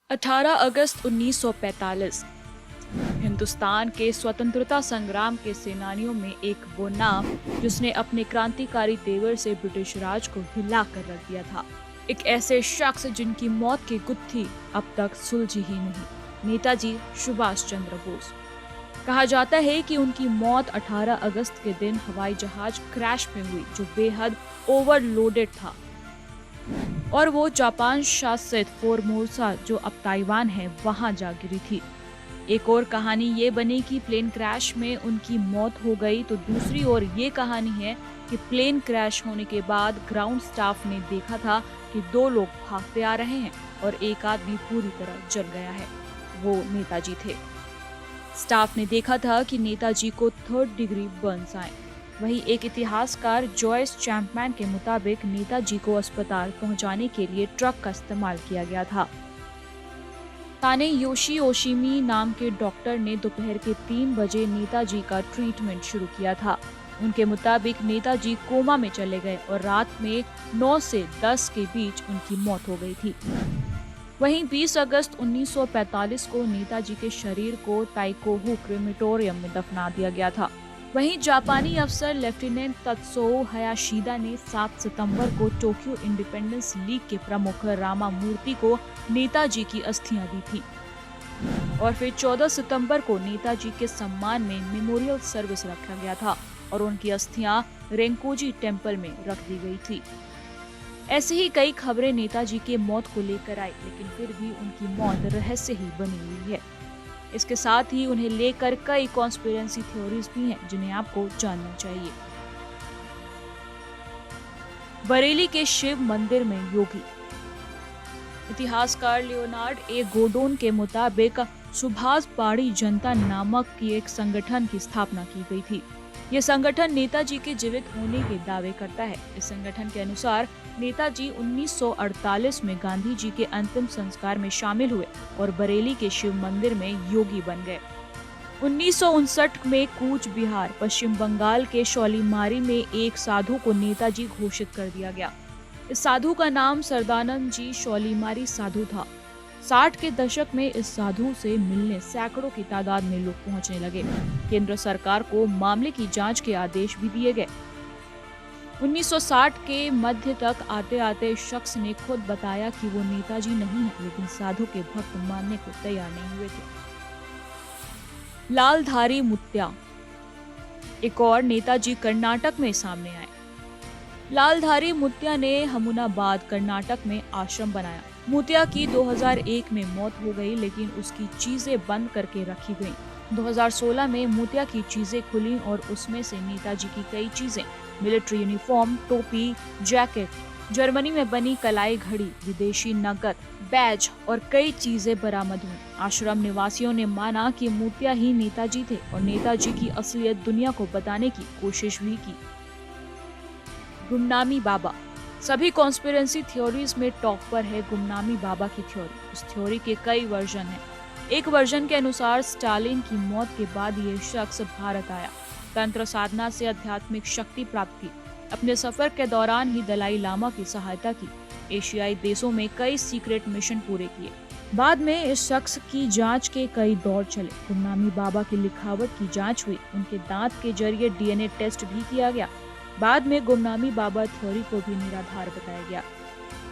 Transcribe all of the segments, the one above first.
18 अगस्त 1945 हिंदुस्तान के स्वतंत्रता संग्राम के सेनानियों में एक वो नाम जिसने अपने क्रांतिकारी तेवर से ब्रिटिश राज को हिला कर रख दिया था। एक ऐसे शख्स जिनकी मौत की गुत्थी अब तक सुलझी ही नहीं, नेताजी सुभाष चंद्र बोस। कहा जाता है कि उनकी मौत 18 अगस्त के दिन हवाई जहाज क्रैश में हुई जो बेहद ओवरलोडेड था और वो जापान शासित फोर्मोसा जो अब ताइवान है वहां जा गिरी थी। एक और कहानी ये बनी कि प्लेन क्रैश में उनकी मौत हो गई, तो दूसरी ओर ये कहानी है कि प्लेन क्रैश होने के बाद ग्राउंड स्टाफ ने देखा था कि दो लोग भागते आ रहे हैं और एक आदमी पूरी तरह जल गया है। वो नेताजी थे। स्टाफ ने देखा था कि नेताजी को 3rd डिग्री बर्न्स आए। वहीं एक इतिहासकार जॉयस चैंपमैन के मुताबिक नेताजी को अस्पताल पहुंचाने के लिए ट्रक का इस्तेमाल किया गया था। तानेयोशी ओशिमी नाम के डॉक्टर ने दोपहर के 3 बजे नेताजी का ट्रीटमेंट शुरू किया था। उनके मुताबिक नेताजी कोमा में चले गए और रात में 9 से 10 के बीच उनकी मौत हो गई थी। वहीं 20 अगस्त 1945 को नेताजी के शरीर को ताइकोहू क्रेमेटोरियम में दफना दिया गया था। वहीं जापानी अफसर लेफ्टिनेंट तत्सुओ हायाशिदा ने 7 सितंबर को टोक्यो इंडिपेंडेंस लीग के प्रमुख रामामूर्ति को नेताजी की अस्थियां दी थी और फिर 14 सितंबर को नेताजी के सम्मान में मेमोरियल सर्विस रखा गया था और उनकी अस्थियां रेंकोजी टेम्पल में रख दी गई थी। ऐसे ही कई खबरें नेताजी के मौत को लेकर आई, लेकिन फिर भी उनकी मौत रहस्य ही बनी हुई है। इसके साथ ही उन्हें लेकर कई कॉन्स्पिरेसी थ्योरीज भी हैं जिन्हें आपको जानना चाहिए। बरेली के शिव मंदिर में योगी। इतिहासकार लियोनार्ड ए गोडोन के मुताबिक सुभाष पाड़ी जनता नामक की एक संगठन की स्थापना की गई थी। ये संगठन नेताजी के जीवित होने के दावे करता है। इस संगठन के अनुसार नेताजी 1948 में गांधी जी के अंतिम संस्कार में शामिल हुए और बरेली के शिव मंदिर में योगी बन गए। 1959 में कूच बिहार, पश्चिम बंगाल के शौलीमारी में एक साधु को नेताजी घोषित कर दिया गया। इस साधु का नाम सरदानंद जी शौलीमारी साधु था। 60 के दशक में इस साधु से मिलने सैकड़ों की तादाद में लोग पहुंचने लगे। केंद्र सरकार को मामले की जांच के आदेश भी दिए गए। 1960 के मध्य तक आते आते शख्स ने खुद बताया कि वो नेताजी नहीं है, लेकिन साधु के भक्त मानने को तैयार नहीं हुए थे। लालधारी मुत्या। एक और नेताजी कर्नाटक में सामने आए। लालधारी मुत्या ने हमूनाबाद कर्नाटक में आश्रम बनाया। मुत्या की 2001 में मौत हो गई, लेकिन उसकी चीजें बंद करके रखी गईं। 2016 में मुत्या की चीजें खुली और उसमें से नेताजी की कई चीजें, मिलिट्री यूनिफॉर्म, टोपी, जैकेट, जर्मनी में बनी कलाई घड़ी, विदेशी नकद, बैज और कई चीजें बरामद हुई। आश्रम निवासियों ने माना कि मुत्या ही नेताजी थे और नेताजी की असलियत दुनिया को बताने की कोशिश भी की। गुमनामी बाबा। सभी कॉन्स्पिरेसी थ्योरीज में टॉप पर है गुमनामी बाबा की थ्योरी। इस थ्योरी के कई वर्जन हैं। एक वर्जन के अनुसार स्टालिन की मौत के बाद ये शख्स भारत आया, तंत्र साधना से आध्यात्मिक शक्ति प्राप्त की। अपने सफर के दौरान ही दलाई लामा की सहायता की। एशियाई देशों में कई सीक्रेट मिशन पूरे किए। बाद में इस शख्स की जांच के कई दौर चले। गुमनामी बाबा की लिखावट की जांच हुई। उनके दांत के जरिए डीएनए टेस्ट भी किया गया। बाद में गुमनामी बाबा थ्योरी को भी निराधार बताया गया।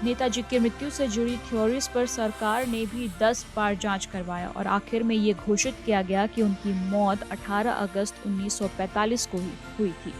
नेताजी की मृत्यु से जुड़ी थ्योरीज पर सरकार ने भी 10 बार जांच करवाया और आखिर में ये घोषित किया गया कि उनकी मौत 18 अगस्त 1945 को ही हुई थी।